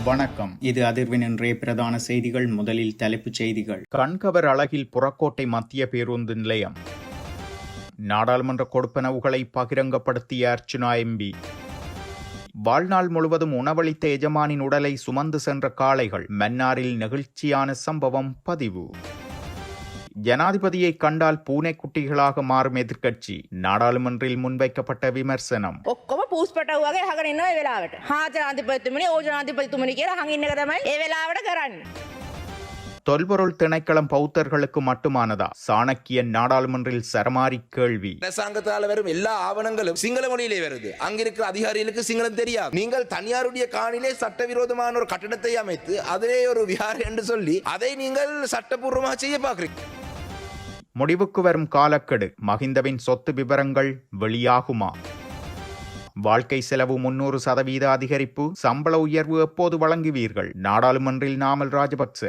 வணக்கம். இது அதிர்வின் இன்றைய பிரதான செய்திகள். முதலில் தலைப்புச் செய்திகள். கண்கவர் அழகில் புறக்கோட்டை மத்திய பேருந்து நிலையம். நாடாளுமன்ற கொடுப்பனவுகளை பகிரங்கப்படுத்திய அர்ச்சுனா எம்பி. வாழ்நாள் முழுவதும் உணவளித்த எஜமானின் உடலை சுமந்து சென்ற காளைகள். மன்னாரில் நெகிழ்ச்சியான சம்பவம் பதிவு. ஜனாதிபதியை கண்டால் பூனைக்குட்டிகளாக மாறும் எதிர்க்கட்சி. நாடாளுமன்றில் முன்வைக்கப்பட்ட விமர்சனம். தொல்பொருள் திணைக்களம் பௌத்தர்களுக்கு மட்டுமானதா? சாணக்கியன் நாடாளுமன்றில் சரமாரி கேள்வி. அரசாங்கத்தால் வரும் எல்லா ஆவணங்களும் சிங்கள மொழியிலே வருது. அங்கிருக்கிற அதிகாரிகளுக்கு சிங்களம் தெரியாது. நீங்கள் தனியாருடைய காணிலே சட்டவிரோதமான ஒரு கட்டடத்தை அமைத்து அதிலே ஒரு விஹார் என்று சொல்லி அதை நீங்கள் சட்டபூர்வமாக செய்ய பார்க்கிறீங்க. முடிவுக்கு வரும் காலக்கெடு. மஹிந்தவின் சொத்து விவரங்கள் வெளியாகுமா? வாழ்க்கை செலவு 300% அதிகரிப்பு. சம்பள உயர்வு எப்போது வழங்குவீர்கள்? நாடாளுமன்றில் நாமல் ராஜபக்ச.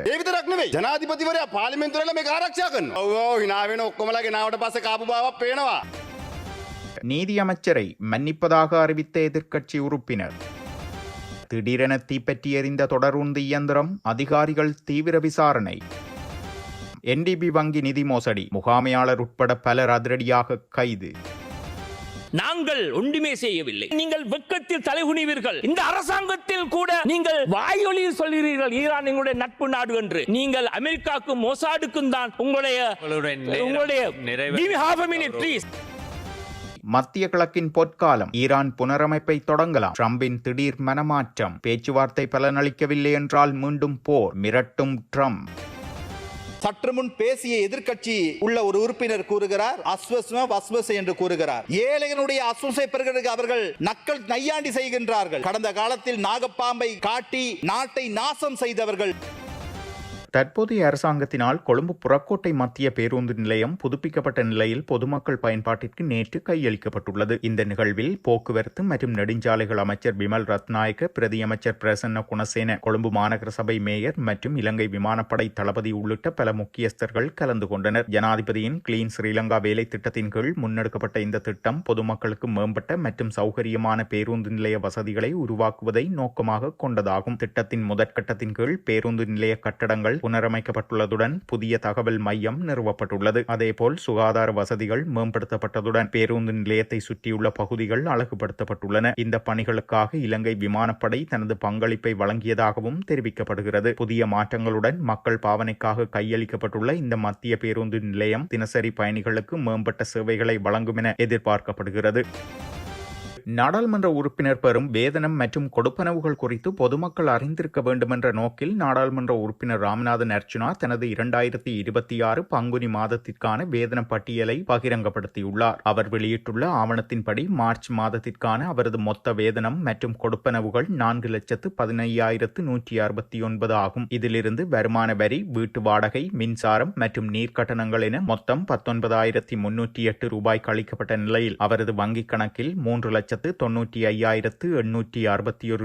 ජනාධිපතිවරයා පාර්ලිමේන්තුවේ මේක ආරක්ෂා කරනවා. ඔව් hina වෙන ඔක්කොමලගේ නාවට පස්සේ කාපු බවක් පේනවා. நீதி அமைச்சரை மன்னிப்பதாக அறிவித்த எதிர்க்கட்சி உறுப்பினர். திடீரென தீப்பற்றி எறிந்த தொடருந்து இயந்திரம். அதிகாரிகள் தீவிர விசாரணை. NDB வங்கி நிதி மோசடி. முகாமையாளர் உட்பட பலர் அதிரடியாக கைது. நாங்கள் ஒன்றுமே செய்யவில்லை. நீங்கள் வெட்கத்தில் தலைகுனிவீர்கள். இந்த அரசாங்கத்தில் கூட நீங்கள் வாயொலியில் சொல்கிறீர்கள் ஈரான் எங்களுடைய நட்பு நாடு என்று. நீங்கள் அமெரிக்காவுக்கும் மொசாடுக்கும் தான் உங்களுடைய மத்திய கிழக்கின் பொற்காலம். ஈரான் புனரமைப்பை தொடங்கலாம். ட்ரம்பின் திடீர் மனமாற்றம். பேச்சுவார்த்தை பலனளிக்கவில்லை என்றால் மீண்டும் போர். மிரட்டும் ட்ரம்ப். சற்று முன் பேசிய எதிர்க்கட்சி உள்ள ஒரு உறுப்பினர் கூறுகிறார் அஸ்வஸ்ம வஸ்வஸ் என்று கூறுகிறார். ஏழைகளுடைய அஸ்வசை பெறுகிறதுக்கு அவர்கள் நக்கல் நையாண்டி செய்கின்றார்கள். கடந்த காலத்தில் நாகப்பாம்பை காட்டி நாட்டை நாசம் செய்தவர்கள். தற்போதைய அரசாங்கத்தினால் கொழும்பு புறக்கோட்டை மத்திய பேருந்து நிலையம் புதுப்பிக்கப்பட்ட நிலையில் பொதுமக்கள் பயன்பாட்டிற்கு நேற்று கையளிக்கப்பட்டுள்ளது. இந்த நிகழ்வில் போக்குவரத்து மற்றும் நெடுஞ்சாலைகள் அமைச்சர் பிமல் ரத்நாயக்க, பிரதியமைச்சர் பிரசன்ன குணசேன, கொழும்பு மாநகர சபை மேயர் மற்றும் இலங்கை விமானப்படை தளபதி உள்ளிட்ட பல முக்கியஸ்தர்கள் கலந்து கொண்டனர். ஜனாதிபதியின் கிளீன் ஸ்ரீலங்கா வேலை திட்டத்தின் கீழ் முன்னெடுக்கப்பட்ட இந்த திட்டம் பொதுமக்களுக்கு மேம்பட்ட மற்றும் சௌகரியமான பேருந்து நிலைய வசதிகளை உருவாக்குவதை நோக்கமாக கொண்டதாகும். திட்டத்தின் முதற்கட்டத்தின் கீழ் பேருந்து நிலைய கட்டடங்கள் புனரமைக்கப்பட்டுள்ளதுடன் புதிய தகவல் மையம் நிறுவப்பட்டுள்ளது. அதேபோல் சுகாதார வசதிகள் மேம்படுத்தப்பட்டதுடன் பேருந்து நிலையத்தை சுற்றியுள்ள பகுதிகள் அழகுபடுத்தப்பட்டுள்ளன. இந்த பணிகளுக்காக இலங்கை விமானப்படை தனது பங்களிப்பை வழங்கியதாகவும் தெரிவிக்கப்படுகிறது. புதிய மாற்றங்களுடன் மக்கள் பாவனைக்காக கையளிக்கப்பட்டுள்ள இந்த மத்திய பேருந்து நிலையம் தினசரி பயணிகளுக்கு மேம்பட்ட சேவைகளை வழங்கும் என எதிர்பார்க்கப்படுகிறது. நாடாளுமன்ற உறுப்பினர் பெறும் வேதனம் மற்றும் கொடுப்பனவுகள் குறித்து பொதுமக்கள் அறிந்திருக்க வேண்டும் என்ற நோக்கில் நாடாளுமன்ற உறுப்பினர் ராமநாதன் அர்ச்சுனா தனது 2026 பங்குனி மாதத்திற்கான வேதன பட்டியலை பகிரங்கப்படுத்தியுள்ளார். அவர் வெளியிட்டுள்ள ஆவணத்தின்படி மார்ச் மாதத்திற்கான அவரது மொத்த வேதனம் மற்றும் கொடுப்பனவுகள் 4,15,169 ஆகும். இதிலிருந்து வருமான வரி, வீட்டு வாடகை, மின்சாரம் மற்றும் நீர் கட்டணங்கள் என மொத்தம் 19,308 ரூபாய் கழிக்கப்பட்ட நிலையில் அவரது வங்கிக் கணக்கில் 3,95,861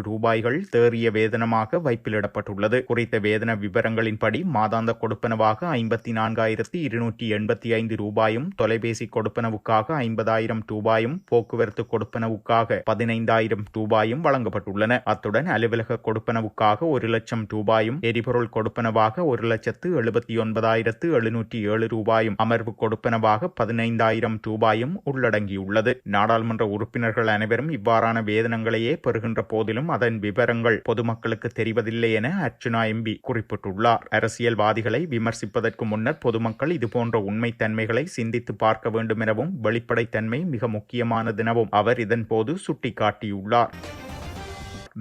ரூபாய்கள் தேறிய வேதனமாக வைப்பிலிடப்பட்டுள்ளது. குறித்த வேதன விவரங்களின்படி மாதாந்த கொடுப்பனவாக 54,285 ரூபாயும், தொலைபேசி கொடுப்பனவுக்காக 50,000 ரூபாயும், போக்குவரத்து கொடுப்பனவுக்காக 15,000 ரூபாயும் வழங்கப்பட்டுள்ளன. அத்துடன் அலுவலக கொடுப்பனவுக்காக 1,00,000 ரூபாயும், எரிபொருள் கொடுப்பனவாக 1,79,707 ரூபாயும், அமர்வு கொடுப்பனவாக 15,000 ரூபாயும் உள்ளடங்கியுள்ளது. நாடாளுமன்ற உறுப்பினர்கள் அனைவரும் இவ்வாறான வேதனங்களையே பெறுகின்ற போதிலும் அதன் விவரங்கள் பொதுமக்களுக்கு தெரிவதில்லை என அர்ச்சுனா எம்பி குறிப்பிட்டுள்ளார். அரசியல்வாதிகளை விமர்சிப்பதற்கு முன்னர் பொதுமக்கள் இதுபோன்ற உண்மைத்தன்மைகளை சிந்தித்து பார்க்க வேண்டும் எனவும் வெளிப்படைத்தன்மை மிக முக்கியமானதெனவும் அவர் இதன்போது சுட்டிக்காட்டியுள்ளார்.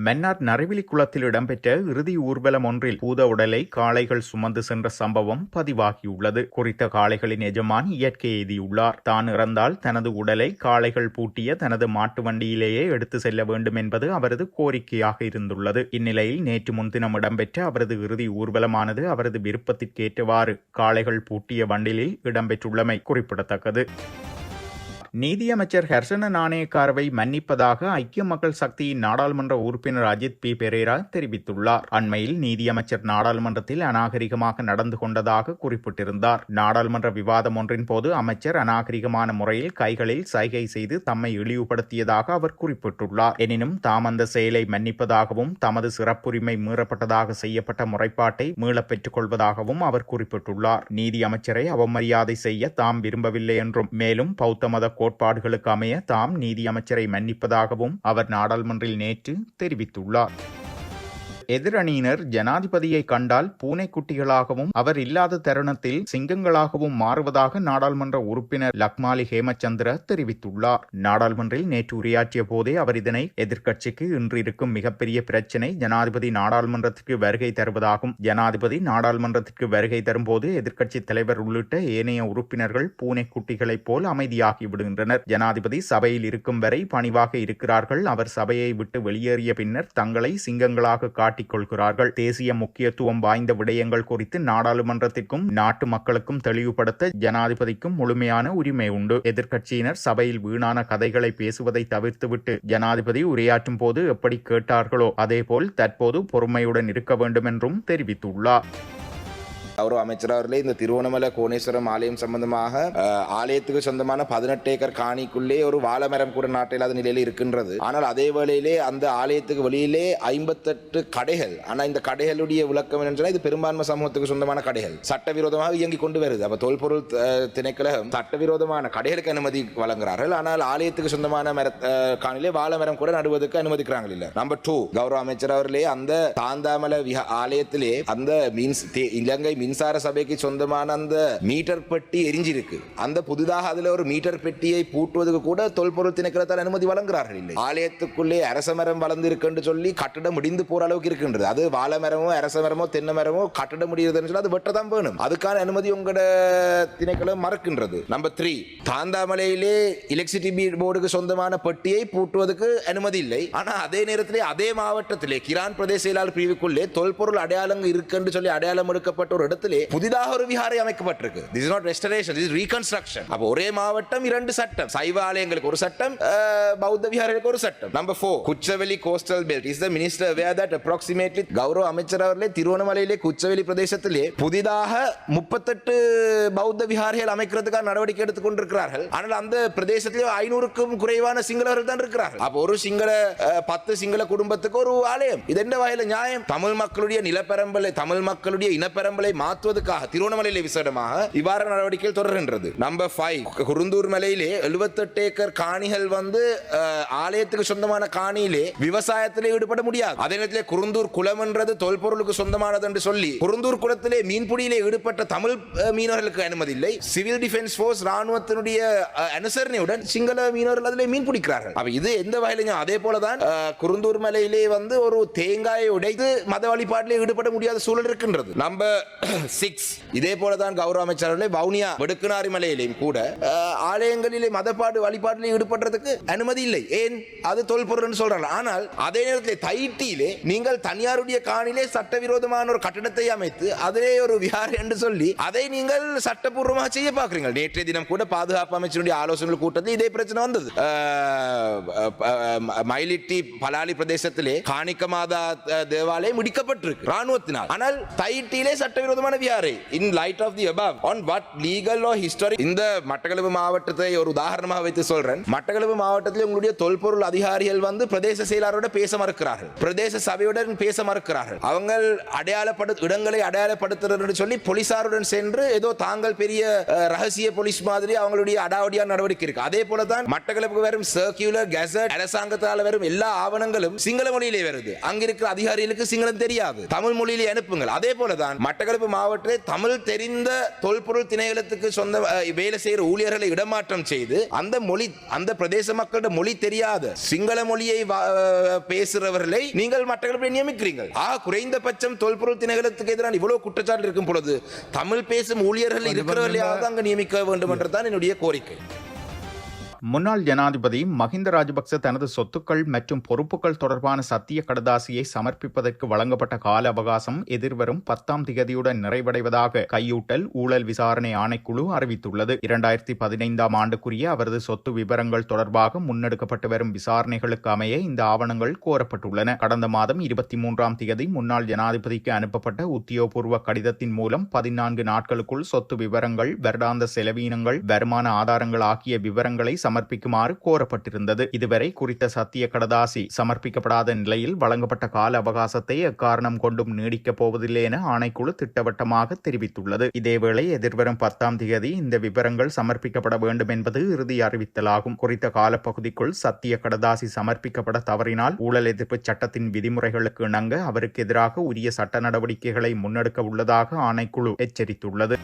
மன்னார் நறுவிலி குளத்தில் இடம்பெற்ற இறுதி ஊர்வலம் ஒன்றில் பூத உடலை காளைகள் சுமந்து சென்ற சம்பவம் பதிவாகியுள்ளது. குறித்த காளைகளின் எஜமான் இயற்கை எய்தியுள்ளார். தான் இறந்தால் தனது உடலை காளைகள் பூட்டிய தனது மாட்டு வண்டியிலேயே எடுத்து செல்ல வேண்டும் என்பது அவரது கோரிக்கையாக இருந்துள்ளது. இந்நிலையில் நேற்று முன்தினம் இடம்பெற்ற அவரது இறுதி ஊர்வலமானது அவரது விருப்பத்திற்கேற்றவாறு காளைகள் பூட்டிய வண்டிலில் இடம்பெற்றுள்ளமை குறிப்பிடத்தக்கது. நீதியமைச்சர் ஹர்ஷன நாணயக்காரவை மன்னிப்பதாக ஐக்கிய மக்கள் சக்தியின் நாடாளுமன்ற உறுப்பினர் அஜித் பி பெரேரா தெரிவித்துள்ளார். அண்மையில் நீதியமைச்சர் நாடாளுமன்றத்தில் அநாகரிகமாக நடந்து கொண்டதாக குறிப்பிட்டிருந்தார். நாடாளுமன்ற விவாதம் ஒன்றின் போது அமைச்சர் அநாகரிகமான முறையில் கைகளில் சைகை செய்து தம்மை இழிவுபடுத்தியதாக அவர் குறிப்பிட்டுள்ளார். எனினும் தாம் அந்த செயலை மன்னிப்பதாகவும் தமது சிறப்புரிமை மீறப்பட்டதாக செய்யப்பட்ட முறைப்பாட்டை மீளப் பெற்றுக் கொள்வதாகவும் அவர் குறிப்பிட்டுள்ளார். நீதி அமைச்சரை அவமரியாதை செய்ய தாம் விரும்பவில்லை என்றும் மேலும் பௌத்த மத கோட்பாடுகளுக்கு அமைய தாம் நீதி அமைச்சரை மன்னிப்பதாகவும் அவர் நாடாளுமன்றில் நேற்று தெரிவித்துள்ளார். எதிரணியினர் ஜனாதிபதியை கண்டால் பூனைக்குட்டிகளாகவும் அவர் இல்லாத தருணத்தில் சிங்கங்களாகவும் மாறுவதாக நாடாளுமன்ற உறுப்பினர் லக்மாலி ஹேமச்சந்திர தெரிவித்துள்ளார். நாடாளுமன்றில் நேற்று உரையாற்றிய போதே அவர் இதனை எதிர்க்கட்சிக்கு இன்று இருக்கும் மிகப்பெரிய பிரச்சினை ஜனாதிபதி நாடாளுமன்றத்திற்கு வருகை தருவதாகும். ஜனாதிபதி நாடாளுமன்றத்திற்கு வருகை தரும்போது எதிர்க்கட்சி தலைவர் உள்ளிட்ட ஏனைய உறுப்பினர்கள் பூனைக்குட்டிகளைப் போல் அமைதியாகி விடுகின்றனர். ஜனாதிபதி சபையில் இருக்கும் வரை பணிவாக இருக்கிறார்கள். அவர் சபையை விட்டு வெளியேறிய பின்னர் தங்களை சிங்கங்களாக கொள்கிறார்கள். தேசிய முக்கியத்துவம் வாய்ந்த விடயங்கள் குறித்து நாடாளுமன்றத்திற்கும் நாட்டு மக்களுக்கும் தெளிவுபடுத்த ஜனாதிபதிக்கும் முழுமையான உரிமை உண்டு. எதிர்க்கட்சியினர் சபையில் வீணான கதைகளை பேசுவதை தவிர்த்துவிட்டு ஜனாதிபதி உரையாற்றும் போது எப்படி கேட்டார்களோ அதேபோல் தற்போது பொறுமையுடன் இருக்க வேண்டும் என்றும் தெரிவித்துள்ளார். கௌரவ அமைச்சர் அவர்களே, இந்த திருவோணமலை கோணேஸ்வரம் ஆலயம் சம்பந்தமாக ஆலயத்துக்கு சொந்தமான 18 ஏக்கர் காணிக்குள்ளே ஒரு வாழைமரம் கூட நாட்டில்லாத நிலையில் இருக்கின்றது. ஆனால் அதே வேளையிலே அந்த ஆலயத்துக்கு வெளியிலே 58 கடைகள். ஆனால் இந்த கடைகளுடைய விளக்கம் என்னென்றால் இது பெரும்பான்மை சமூகத்துக்கு சொந்தமான கடைகள் சட்டவிரோதமாக இயங்கி கொண்டு வருது. அப்ப தொல்பொருள் திணைக்களம் சட்டவிரோதமான கடைகளுக்கு அனுமதி வழங்குகிறார்கள். ஆனால் ஆலயத்துக்கு சொந்தமான காணிலே வாழைமரம் கூட நடுவதற்கு அனுமதிக்கிறாங்க இல்ல. நம்பர் 2, கௌரவ அமைச்சர் அவர்களே, அந்த தாந்தாமலை ஆலயத்திலே அந்த இலங்கை மின்சார சபைக்கு சொந்தமான அந்த மீட்டர் பெட்டி எரிஞ்சிருக்கு. அந்த புதிதாக அதுல ஒரு மீட்டர் பெட்டியை பூட்டுவதற்கு கூட தொல்பொருள் திணைக்களத்தால் அனுமதி வழங்குகிறார்கள் இல்லை. ஆலயத்துக்குள்ளே அரசமரம் வளர்ந்திருக்கு என்று சொல்லி கட்டடம் முடிந்து போற அளவுக்கு இருக்கின்றது. அது வாழைமரமோ அரசமரமோ தென்னை மரமோ கட்டடம் முடியுதுன்னு சொல்லி அது வெட்டதான் வேணும். அதுக்கான அனுமதி உங்களோட திணைக்களம் மறக்கின்றது. நம்பர் 3, தாந்தாமலையிலே எலக்ட்ரிசிட்டி போர்டுக்கு சொந்தமான பெட்டியை பூட்டுவதற்கு அனுமதி இல்லை. ஆனா அதே நேரத்திலே அதே மாவட்டத்திலே கிரான் பிரதேச செயலாளர் பிரிவுக்குள்ளே தொல்பொருள் அடையாளங்கள் இருக்கு என்று சொல்லி அடையாளம் எடுக்கப்பட்ட ஒரு இடத்திலே புதிதாக ஒரு விஹாரை அமைக்கப்பட்டிருக்கு. This is not restoration, this is reconstruction. அப்ப ஒரே மாவட்டம் 2 சட்டம். சைவ ஆலயங்களுக்கு ஒரு சட்டம், பௌத்த விஹாரங்களுக்கு ஒரு சட்டம். Number 4, Kuchchaveli coastal belt. Is the minister aware that approximately கௌரவ அமைச்சர் அவர்களே திருவண்ணாமலையிலே குச்சவெளி பிரதேசத்திலே புதிதாக 38 பௌத்த விஹாரங்கள் அமைக்கிறதுக்கான நடவடிக்கை எடுத்துக் கொண்டிருக்கிறார்கள். ஆனால் அந்த பிரதேசத்திலே 500க்கும் குறைவான சிங்களவர்கள் தான் இருக்கிறார்கள். அப்ப ஒரு சிங்கள 10 சிங்கள குடும்பத்துக்கு ஒரு ஆலயம். இது என்ன வகையில நியாயம்? தமிழ் மக்களுடைய நிலப்பரம்பலை, தமிழ் மக்களுடைய இனப்பரம்பலை மாற்றுவதற்காக திருவண்ணாமலையிலே விசேடமாக இவ்வாறு நடவடிக்கைகள் தொடர்கின்றது. நம்பர் 5, குருந்தூர் மலையிலே 78 ஏக்கர் காணிகள் ஆலயத்துக்கு சொந்தமான காணியிலே விவசாயத்திலே ஈடுபட முடியாது. அதே நேரத்தில் குருந்தூர் குளம் என்றது தொல்பொருளுக்கு சொந்தமானது என்று சொல்லி குருந்தூர் குளத்திலே மீன்பிடியிலே ஈடுபட்ட தமிழ் மீனவர்களுக்கு அனுமதி இல்லை. சிவில் டிஃபென்ஸ் போர்ஸ் ராணுவத்தினுடைய அனுசரணையுடன் சிங்கள மீனவர்கள் அதிலே மீன் பிடிக்கிறார்கள். அப்ப இது எந்த வகையிலும் அதே போலதான் குருந்தூர் மலையிலே ஒரு தேங்காயை உடைத்து மத வழிபாட்டிலே ஈடுபட முடியாத சூழல் இருக்கின்றது. நம்பர் 6, இதே போலதான் கௌரவ அமைச்சர்களே வவுனியா வெடுக்குநாரி மலையிலேயும் கூட ஆலயங்களிலே மதப்பாடு வழிபாட்டிலே ஈடுபடுறதுக்கு அனுமதி இல்லை. ஏன்? அது தொல்பொருள் சொல்றாங்க. ஆனால் அதே நேரத்தில் தைட்டியிலே நீங்கள் தனியாருடைய காணிலே சட்டவிரோதமான ஒரு கட்டடத்தை அமைத்து அதிலே ஒரு விஹார் என்று சொல்லி அதை நீங்கள் சட்டப்பூர்வமாக செய்ய பார்க்கிறீங்க. நேற்றைய தினம் கூட பாதுகாப்பு அமைச்சருடைய ஆலோசனை கூட்டத்தில் இதே பிரச்சனை வந்தது. மயிலிட்டி பலாலி பிரதேசத்திலே காணிக்க மாதா தேவாலயம் முடிக்கப்பட்டிருக்கு ராணுவத்தினால். ஆனால் தைட்டியிலே சட்டவிரோதமான விஹாரை. In light of the above, on what legal or historic, இந்த மட்டக்களப்பு மாவட்டத்தை ஒரு உதாரணமாக வைத்து சொல்றேன். மட்டக்களப்பு மாவட்டத்தில் உங்களுடைய தொல்பொருள் அதிகாரிகள் பிரதேச செயலாளரோட பேச மறுக்கிறார்கள், பிரதேச சபையுடன் பேச மறுக்கிறார்கள். அவங்க இடங்களை அடையாளப்படுத்துறது சொல்லி போலீசாருடன் சென்று ஏதோ தாங்கள் பெரிய ரகசிய போலீஸ் மாதிரி அவங்களுடைய அடாவடியான நடவடிக்கை இருக்கு. அதே போலதான் மட்டக்களப்புக்கு வரும் சர்க்குலர் கெசட் அரசாங்கத்தால் வரும் எல்லா ஆவணங்களும் சிங்கள மொழியிலே வருது. அங்கிருக்கிற அதிகாரிகளுக்கு சிங்களம் தெரியாது, தமிழ் மொழியிலே அனுப்புங்கள். அதே போலதான் மட்டக்களப்பு மாவட்டத்தில் தமிழ் தெரிந்த தொல்பொருள் திணைக்களத்துக்கு சொந்த வேலை செய்கிற ஊழியர்களை இடமாற்றம் செய்து அந்த மொழி அந்த பிரதேச மக்களோட மொழி தெரியாத சிங்கள மொழியை பேசுறவர்களை நீங்கள் மட்டக்களப்பில் நியமிக்கிறீர்கள். குறைந்தபட்சம் தொல்பொருள் திணைக்களத்துக்கு எதிரான இவ்வளவு குற்றச்சாட்டு இருக்கும் பொழுது தமிழ் பேசும் ஊழியர்கள் இருக்கிறவர்களையாவது அங்கு நியமிக்க வேண்டும் என்றுதான் என்னுடைய கோரிக்கை. முன்னாள் ஜனாதிபதி மஹிந்த ராஜபக்ச தனது சொத்துக்கள் மற்றும் பொறுப்புகள் தொடர்பான சத்திய கடதாசியை சமர்ப்பிப்பதற்கு வழங்கப்பட்ட கால அவகாசம் எதிர்வரும் 10ஆம் திகதியுடன் நிறைவடைவதாக கையூட்டல் ஊழல் விசாரணை ஆணைக்குழு அறிவித்துள்ளது. 2015ஆம் ஆண்டுக்குரிய அவரது சொத்து விவரங்கள் தொடர்பாக முன்னெடுக்கப்பட்டு வரும் விசாரணைகளுக்கு அமைய இந்த ஆவணங்கள் கோரப்பட்டுள்ளன. கடந்த மாதம் 23ஆம் திகதி முன்னாள் ஜனாதிபதிக்கு அனுப்பப்பட்ட உத்தியோகபூர்வ கடிதத்தின் மூலம் 14 நாட்களுக்குள் சொத்து விவரங்கள், வருடாந்த செலவீனங்கள், வருமான ஆதாரங்கள் ஆகிய விவரங்களை சமர்ப்பிக்குமாறு கோரப்பட்டிருந்தது. இதுவரை குறித்த சத்திய கடதாசி சமர்ப்பிக்கப்படாத நிலையில் வழங்கப்பட்ட கால அவகாசத்தை எக்காரணம் கொண்டும் நீடிக்கப் போவதில்லை என ஆணைக்குழு திட்டவட்டமாக தெரிவித்துள்ளது. இதேவேளை எதிர்வரும் 10ஆம் திகதி இந்த விவரங்கள் சமர்ப்பிக்கப்பட வேண்டும் என்பது இறுதி அறிவித்தலாகும். குறித்த காலப்பகுதிக்குள் சத்திய கடதாசி சமர்ப்பிக்கப்பட தவறினால் ஊழல் எதிர்ப்பு சட்டத்தின் விதிமுறைகளுக்கு இணங்க அவருக்கு எதிராக உரிய சட்ட நடவடிக்கைகளை முன்னெடுக்க உள்ளதாக ஆணைக்குழு எச்சரித்துள்ளது.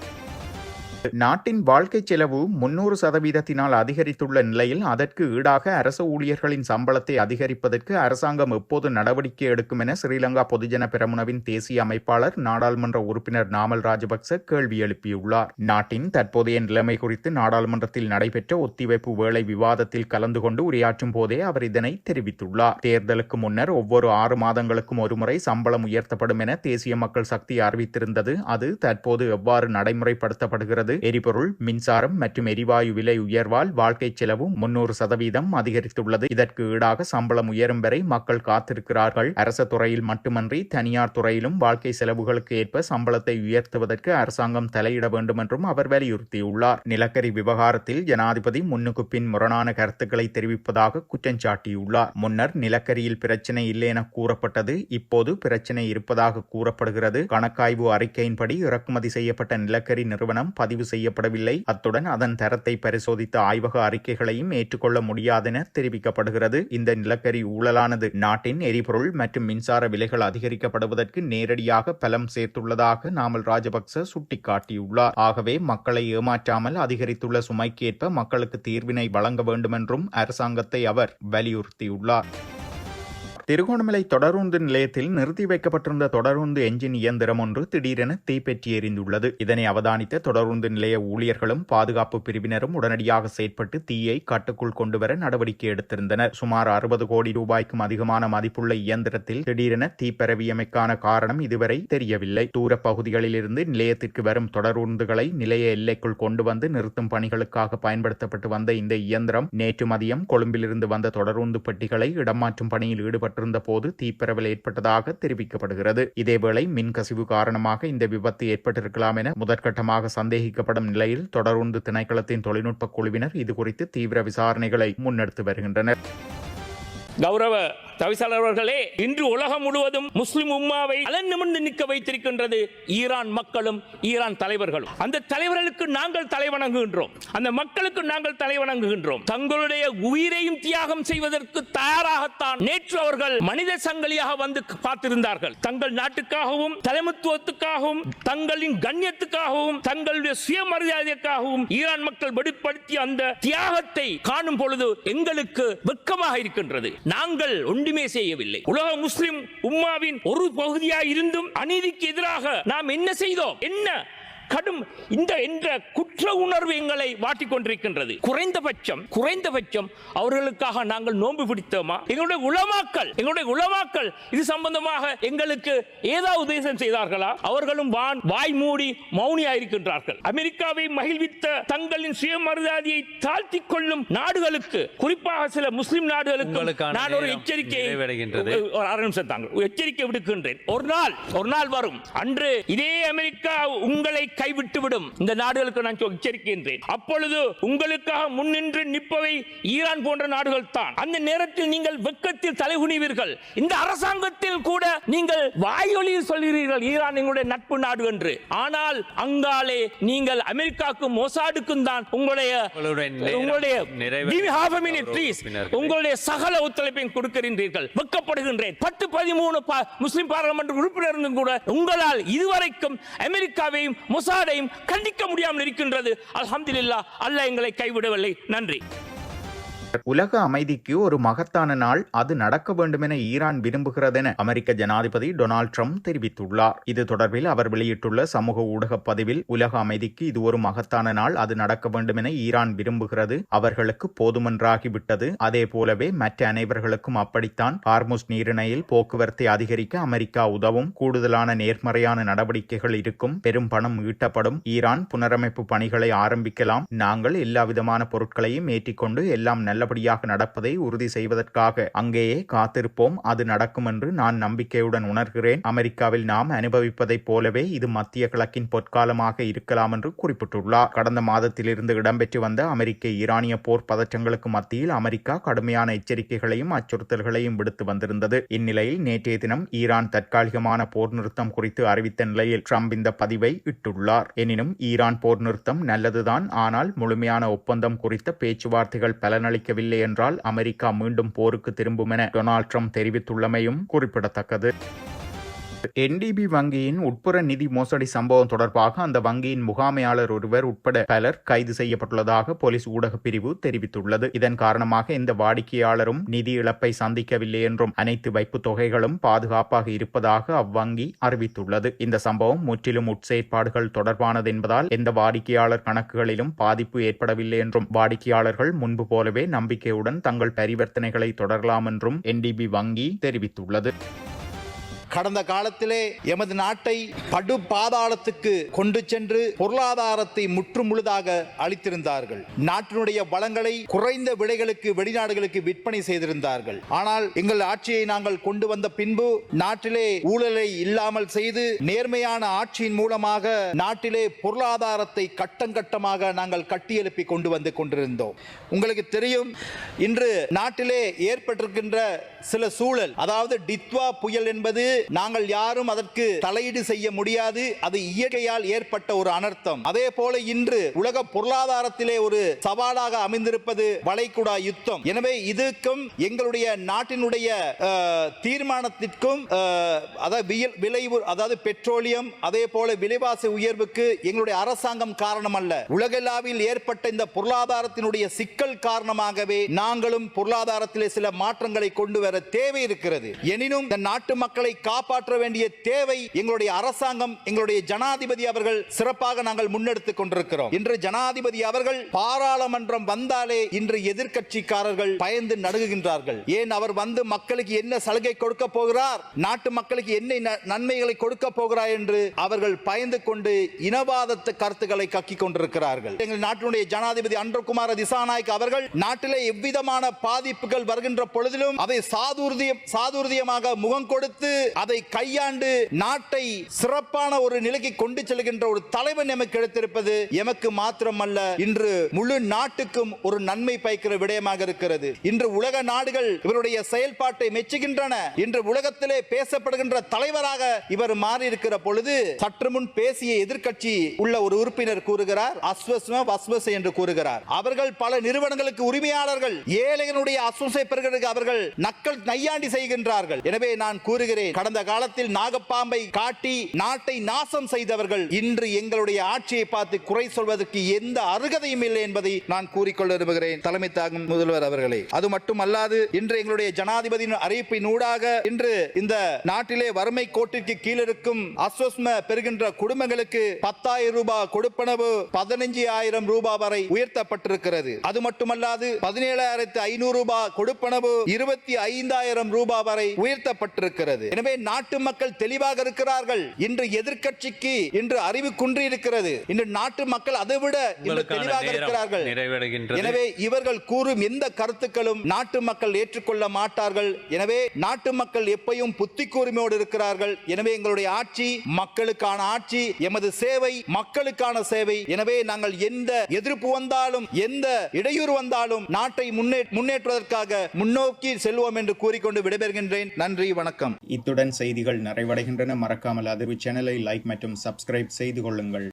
நாட்டின் வாழ்க்கை செலவு 300% அதிகரித்துள்ள நிலையில் அதற்கு ஈடாக அரசு ஊழியர்களின் சம்பளத்தை அதிகரிப்பதற்கு அரசாங்கம் எப்போது நடவடிக்கை எடுக்கும் என ஸ்ரீலங்கா பொதுஜன பெரமுனவின் தேசிய அமைப்பாளர் நாடாளுமன்ற உறுப்பினர் நாமல் ராஜபக்ச கேள்வி எழுப்பியுள்ளார். நாட்டின் தற்போதைய நிலைமை குறித்து நாடாளுமன்றத்தில் நடைபெற்ற ஒத்திவைப்பு வேளை விவாதத்தில் கலந்து கொண்டு உரையாற்றும் போதே அவர் இதனை தெரிவித்துள்ளார். தேர்தலுக்கு முன்னர் ஒவ்வொரு 6 மாதங்களுக்கும் ஒருமுறை சம்பளம் உயர்த்தப்படும் என தேசிய மக்கள் சக்தி அறிவித்திருந்தது. அது தற்போது எவ்வாறு நடைமுறைப்படுத்தப்படுகிறது? எரிபொருள், மின்சாரம் மற்றும் எரிவாயு விலை உயர்வால் வாழ்க்கை செலவு 300% அதிகரித்துள்ளது. இதற்கு ஈடாக சம்பளம் உயரும் வரை மக்கள் காத்திருக்கிறார்கள். அரசு துறையில் மட்டுமன்றி தனியார் துறையிலும் வாழ்க்கை செலவுகளுக்கு ஏற்ப சம்பளத்தை உயர்த்துவதற்கு அரசாங்கம் தலையிட வேண்டும் என்றும் அவர் வலியுறுத்தியுள்ளார். நிலக்கரி விவகாரத்தில் ஜனாதிபதி முன்னுக்கு பின் முரணான கருத்துக்களை தெரிவிப்பதாக குற்றம் சாட்டியுள்ளார். முன்னர் நிலக்கரியில் பிரச்சனை இல்லை என கூறப்பட்டது, இப்போது பிரச்சனை இருப்பதாக கூறப்படுகிறது. கணக்காய்வு அறிக்கையின்படி இறக்குமதி செய்யப்பட்ட நிலக்கரி நிறுவனம் பதிவு செய்யப்படவில்லை. அத்துடன் அதன் தரத்தை பரிசோதித்த ஆய்வக அறிக்கைகளையும் ஏற்றுக்கொள்ள முடியாதென தெரிவிக்கப்படுகிறது. இந்த நிலக்கரி ஊழலானது நாட்டின் எரிபொருள் மற்றும் மின்சார விலைகள் அதிகரிக்கப்படுவதற்கு நேரடியாக பலம் சேர்த்துள்ளதாக நாமல் ராஜபக்ச சுட்டிக்காட்டியுள்ளார். ஆகவே மக்களை ஏமாற்றாமல் அதிகரித்துள்ள சுமைக்கேற்ப மக்களுக்கு தீர்வினை வழங்க வேண்டும் என்றும் அரசாங்கத்தை அவர் வலியுறுத்தியுள்ளார். திருகோணமலை தொடருந்து நிலையத்தில் நிறுத்தி வைக்கப்பட்டிருந்த தொடருந்து என்ஜின் இயந்திரம் ஒன்று திடீரென தீப்பற்றி எரிந்துள்ளது. இதனை அவதானித்த தொடருந்து நிலைய ஊழியர்களும் பாதுகாப்பு பிரிவினரும் உடனடியாக செயற்பட்டு தீயை கட்டுக்குள் கொண்டுவர நடவடிக்கை எடுத்திருந்தனர். சுமார் 60 கோடி ரூபாய்க்கும் அதிகமான மதிப்புள்ள இயந்திரத்தில் திடீரென தீப்பரவியமைக்கான காரணம் இதுவரை தெரியவில்லை. தூர பகுதிகளில் இருந்து நிலையத்திற்கு வரும் தொடருந்துகளை நிலைய எல்லைக்குள் கொண்டு வந்து நிறுத்தும் பணிகளுக்காக பயன்படுத்தப்பட்டு வந்த இந்த இயந்திரம் நேற்று மதியம் கொழும்பிலிருந்து வந்த தொடருந்து பெட்டிகளை இடமாற்றும் பணியில் ஈடுபட்டு போது தீப்பரவல் ஏற்பட்டதாக தெரிவிக்கப்படுகிறது. இதேவேளை மின்கசிவு காரணமாக இந்த விபத்து ஏற்பட்டிருக்கலாம் என முதற்கட்டமாக சந்தேகிக்கப்படும் நிலையில் தொடருந்து திணைக்களத்தின் தொழில்நுட்ப குழுவினர் இதுகுறித்து தீவிர விசாரணைகளை முன்னெடுத்து வருகின்றனர். கௌரவ தவிசாளர் அவர்களே, இன்று உலகம் முழுவதும் முஸ்லிம் உம்மாவை அலநிமிர்ந்து நிற்க வைத்திருக்கின்றது ஈரான் மக்களும் ஈரான் தலைவர்களும். அந்த தலைவர்களுக்கு நாங்கள் தலைவணங்குகின்றோம், அந்த மக்களுக்கு நாங்கள் தலைவணங்குகின்றோம். தங்களுடைய உயிரையும் தியாகம் செய்வதற்கு தயாராகத்தான் நேற்று அவர்கள் மனித சங்கிலியாக வந்து பார்த்திருந்தார்கள். தங்கள் நாட்டுக்காகவும் தலைமைத்துவத்துக்காகவும் தங்களின் கண்ணியத்துக்காகவும் தங்களுடைய சுயமரியாதைக்காகவும் ஈரான் மக்கள் வெளிப்படுத்திய அந்த தியாகத்தை காணும் பொழுது எங்களுக்கு வெட்கமாக இருக்கின்றது. நாங்கள் ஒன்றுமே செய்யவில்லை. உலக முஸ்லிம் உம்மாவின் ஒரு பகுதியாக இருந்தும் அநீதிக்கு எதிராக நாம் என்ன செய்தோம்? என்ன கடும் இந்த என்ற குற்ற உணர்வு எங்களை வாட்டிக் கொண்டிருக்கின்றது. குறைந்தபட்சம் அவர்களுக்காக நாங்கள் நோன்பு பிடித்தோமா? எங்களுடைய உலமாக்கள் இது சம்பந்தமாக எங்களுக்கு ஏதாவது உபதேசம் செய்தார்களா? அவர்களும் வாய் மூடி மௌனியாயிருக்கின்றார்கள். அமெரிக்காவை மகிழ்வித்த தங்களின் சுயமரியாதையை தாழ்த்திக் கொள்ளும் நாடுகளுக்கு, குறிப்பாக சில முஸ்லிம் நாடுகளுக்கு நான் ஒரு எச்சரிக்கை விடுக்கின்றேன். ஒரு நாள் வரும் அன்று இதே அமெரிக்கா உங்களை கைவிட்டுவிடும். இந்த நாடுகளுக்கு நான் எச்சரிக்கின்றேன். அப்பொழுது உங்களுக்காக முன்னின்று நிற்பவை ஈரான் போன்ற நாடுகள் தான். அந்த நேரத்தில் நீங்கள் வெட்கத்தில் தலைகுனிவீர்கள். இந்த அரசாங்கத்தில் கூட நீங்கள் வாயொலியில் சொல்கிறீர்கள் ஈரான் எங்களுடைய நட்பு நாடு என்று. ஆனால் அங்காலே நீங்கள் அமெரிக்காவுக்கும் மொசாடுக்கும் தான் உங்களுடைய சகல ஒத்துழைப்பையும் கொடுக்கின்றீர்கள். வெட்கப்படுகின்றேன். 10-13 முஸ்லிம் பார்லிமெண்ட் உறுப்பினர்களும் கூட உங்களால் இதுவரைக்கும் அமெரிக்காவையும் கண்டிக்க முடியாமல் இருக்கின்றது. அல்ஹம்துலில்லாஹ், அல்லாஹ் எங்களை கைவிடவில்லை. நன்றி. உலக அமைதிக்கு ஒரு மகத்தான நாள், அது நடக்க வேண்டும் என ஈரான் விரும்புகிறது என அமெரிக்க ஜனாதிபதி டொனால்ட் ட்ரம்ப் தெரிவித்துள்ளார். இது தொடர்பில் அவர் வெளியிட்டுள்ள சமூக ஊடக பதிவில், உலக அமைதிக்கு இது ஒரு மகத்தான நாள், அது நடக்க வேண்டும் என ஈரான் விரும்புகிறது. அவர்களுக்கு போதுமென்றாகிவிட்டது. அதே போலவே மற்ற அனைவர்களுக்கும் அப்படித்தான். ஹார்முஸ் நீரிணையில் போக்குவரத்தை அதிகரிக்க அமெரிக்கா உதவும். கூடுதலான நேர்மறையான நடவடிக்கைகள் இருக்கும். பெரும் பணம் ஈட்டப்படும். ஈரான் புனரமைப்பு பணிகளை ஆரம்பிக்கலாம். நாங்கள் எல்லா விதமான பொருட்களையும் ஏற்றிக்கொண்டு எல்லாம் நல்லபடியாக நடப்பதை உறுதி செய்வதற்காக அங்கேயே காத்திருப்போம். அது நடக்கும் என்று நான் நம்பிக்கையுடன் உணர்கிறேன். அமெரிக்காவில் நாம் அனுபவிப்பதைப் போலவே இது மத்திய கிழக்கின் பொற்காலமாக இருக்கலாம் என்று குறிப்பிட்டுள்ளார். கடந்த மாதத்திலிருந்து இடம்பெற்று வந்த அமெரிக்க ஈரானிய போர் பதற்றங்களுக்கு மத்தியில் அமெரிக்கா கடுமையான எச்சரிக்கைகளையும் அச்சுறுத்தல்களையும் விடுத்து வந்திருந்தது. இந்நிலையில் நேற்றைய தினம் ஈரான் தற்காலிகமான போர் நிறுத்தம் குறித்து அறிவித்த நிலையில் ட்ரம்ப் இந்த பதிவை இட்டுள்ளார். எனினும் ஈரான் போர் நிறுத்தம் நல்லதுதான், ஆனால் முழுமையான ஒப்பந்தம் குறித்த பேச்சுவார்த்தைகள் பலனளிக்கவில்லை என்றால் அமெரிக்கா மீண்டும் போருக்கு திரும்பும் என டொனால்ட் ட்ரம்ப் தெரிவித்துள்ளமையும் குறிப்பிடத்தக்கது. NDB வங்கியின் உட்புற நிதி மோசடி சம்பவம் தொடர்பாக அந்த வங்கியின் முகாமையாளர் ஒருவர் உட்பட பலர் கைது செய்யப்பட்டுள்ளதாக போலீஸ் ஊடக பிரிவு தெரிவித்துள்ளது. இதன் காரணமாக இந்த வாடிக்கையாளரும் நிதி இழப்பை சந்திக்கவில்லை என்றும் அனைத்து வைப்பு தொகைகளும் பாதுகாப்பாக இருப்பதாக அவ்வங்கி அறிவித்துள்ளது. இந்த சம்பவம் முற்றிலும் உட்செயற்பாடுகள் தொடர்பானது என்பதால் எந்த வாடிக்கையாளர் கணக்குகளிலும் பாதிப்பு ஏற்படவில்லை என்றும் வாடிக்கையாளர்கள் முன்பு போலவே நம்பிக்கையுடன் தங்கள் பரிவர்த்தனைகளை தொடரலாம் என்றும் NDB வங்கி தெரிவித்துள்ளது. கடந்த காலத்திலே எமது நாட்டை படு பாதாளத்துக்கு கொண்டு சென்று பொருளாதாரத்தை முற்றுமுழுதாக அளித்திருந்தார்கள். நாட்டினுடைய வளங்களை குறைந்த விலைகளுக்கு வெளிநாடுகளுக்கு விற்பனை செய்திருந்தார்கள். ஆனால் எங்கள் ஆட்சியை நாங்கள் கொண்டு வந்த பின்பு நாட்டிலே ஊழலை இல்லாமல் செய்து நேர்மையான ஆட்சியின் மூலமாக நாட்டிலே பொருளாதாரத்தை கட்டங்கட்டமாக நாங்கள் கட்டியெழுப்பி கொண்டு வந்து கொண்டிருந்தோம். உங்களுக்கு தெரியும், இன்று நாட்டிலே ஏற்பட்டிருக்கின்ற சில சூழல், அதாவது டித்வா புயல் என்பது நாங்கள் யாரும் அதற்கு தலையீடு செய்ய முடியாது. அது இயற்கையால் ஏற்பட்ட ஒரு அனர்த்தம். அதே போல இன்று உலக பொருளாதாரத்திலே ஒரு சவாலாக அமைந்திருப்பது வளைகுடா யுத்தம். எனவே இதுக்கும் எங்களுடைய நாட்டினுடைய தீர்மானத்திற்கும் அதாவது பெட்ரோலியம் அதே போல விலைவாசி உயர்வுக்கு எங்களுடைய அரசாங்கம் காரணம் அல்ல. உலகளாவில் ஏற்பட்ட இந்த பொருளாதாரத்தினுடைய சிக்கல் காரணமாகவே நாங்களும் பொருளாதாரத்திலே சில மாற்றங்களை கொண்டு வர தேவை இருக்கிறது. எனினும் இந்த நாட்டு மக்களை காப்பாற்ற வேண்டிய தேவை எங்களுடைய அரசாங்கம், எங்களுடைய ஜனாதிபதி அவர்கள் சிறப்பாக நாங்கள் முன்னெடுத்துக் கொண்டிருக்கிறோம். இன்று ஜனாதிபதி அவர்கள் பாராளுமன்றம் வந்தாலே இன்று எதிர்க்கட்சிக்காரர்கள் பயந்து நடுங்குகின்றார்கள். ஏன் அவர் வந்து மக்களுக்கு என்ன சலுகை கொடுக்க போகிறார், நாட்டு மக்களுக்கு என்ன நன்மைகளை கொடுக்க போகிறார் என்று அவர்கள் பயந்து கொண்டு இனவாதத்து கருத்துக்களை கக்கிக் கொண்டிருக்கிறார்கள். எங்கள் நாட்டினுடைய ஜனாதிபதி அன்றகுமார திசாநாயக் அவர்கள் நாட்டிலே எவ்விதமான பாதிப்புகள் வருகின்ற பொழுதிலும் அதை சாதுர்தியமாக முகம் கொடுத்து அதை கையாண்டு நாட்டை சிறப்பான ஒரு நிலைக்கு கொண்டு செல்கின்ற ஒரு தலைவன் எமக்கு கிடைத்திருப்பது எமக்கு மாத்திரமல்ல, இன்று முழு நாட்டுக்கும் ஒரு நன்மை பயக்கிற விடயமாக இருக்கிறது. இன்று உலக நாடுகள் இவருடைய செயல்பாட்டை மெச்சுகின்றன. இன்று உலகத்திலே பேசப்படுகின்ற தலைவராக இவர் மாறி இருக்கிற பொழுது சற்று முன் பேசிய எதிர்க்கட்சி உள்ள ஒரு உறுப்பினர் கூறுகிறார், அஸ்வஸ் என்று கூறுகிறார். அவர்கள் பல நிறுவனங்களுக்கு உரிமையாளர்கள். ஏழைகளுடைய அஸ்வஸை பெறுகிறதுக்கு அவர்கள் நையாண்டி செய்கின்றார்கள். எனவே நான் கூறுகிறேன், கடந்த காலத்தில் நாகப்பாம்பை காட்டி நாட்டை நாசம் செய்தவர்கள் இன்று எங்களுடைய ஆட்சியை பார்த்து குறை சொல்வதற்கு எந்த அருகதையும் இல்லை என்பதை நான் கூறிக்கொள்ள விரும்புகிறேன் தலைமை தாங்கும் முதல்வர் அவர்களே. அது மட்டுமல்லாது இன்று எங்களுடைய ஜனாதிபதியின் அறிவிப்பின் ஊடாக இன்று இந்த நாட்டிலே வறுமை கோட்டிற்கு கீழ் இருக்கும் அஸ்வஸ்ம பெறுகின்ற குடும்பங்களுக்கு 10,000 ரூபாய் கொடுப்பனவு 15,000 ரூபாய் வரை உயர்த்தப்பட்டிருக்கிறது. அது மட்டுமல்லாது 17,500 ரூபாய் கொடுப்பனவு 25,000 ரூபாய் வரை உயர்த்தப்பட்டிருக்கிறது. எனவே நாட்டு மக்கள் தெளிவாக இருக்கிறார்கள். இன்று எதிர்க்கட்சிக்கு இன்று அறிவு குன்றி இருக்கிறது. இன்று நாட்டு மக்கள் அதைவிட இன்று தெளிவாக இருக்கிறார்கள். எனவே இவர்கள் கூறும் எந்த கருத்துக்களும் நாட்டு மக்கள் ஏற்றுக்கொள்ள மாட்டார்கள். எனவே நாட்டு மக்கள் எப்பயும் புத்தி கூர்மையோடு இருக்கிறார்கள். எனவே எங்களுடைய ஆட்சி மக்களுக்கான ஆட்சி, எமது சேவை மக்களுக்கான சேவை. எனவே நாங்கள் எந்த எதிர்ப்பு வந்தாலும் எந்த இடையூறு வந்தாலும் நாட்டை முன்னேற்றுவதற்காக முன்னோக்கி செல்வோம் என்று கூறிக்கொண்டு விடைபெறுகின்றேன். நன்றி, வணக்கம். இத்துடன் செய்திகள் நிறைவடைகின்றன. மறக்காமல் அதிர்வு சேனலை லைக் மற்றும் சப்ஸ்கிரைப் செய்து கொள்ளுங்கள்.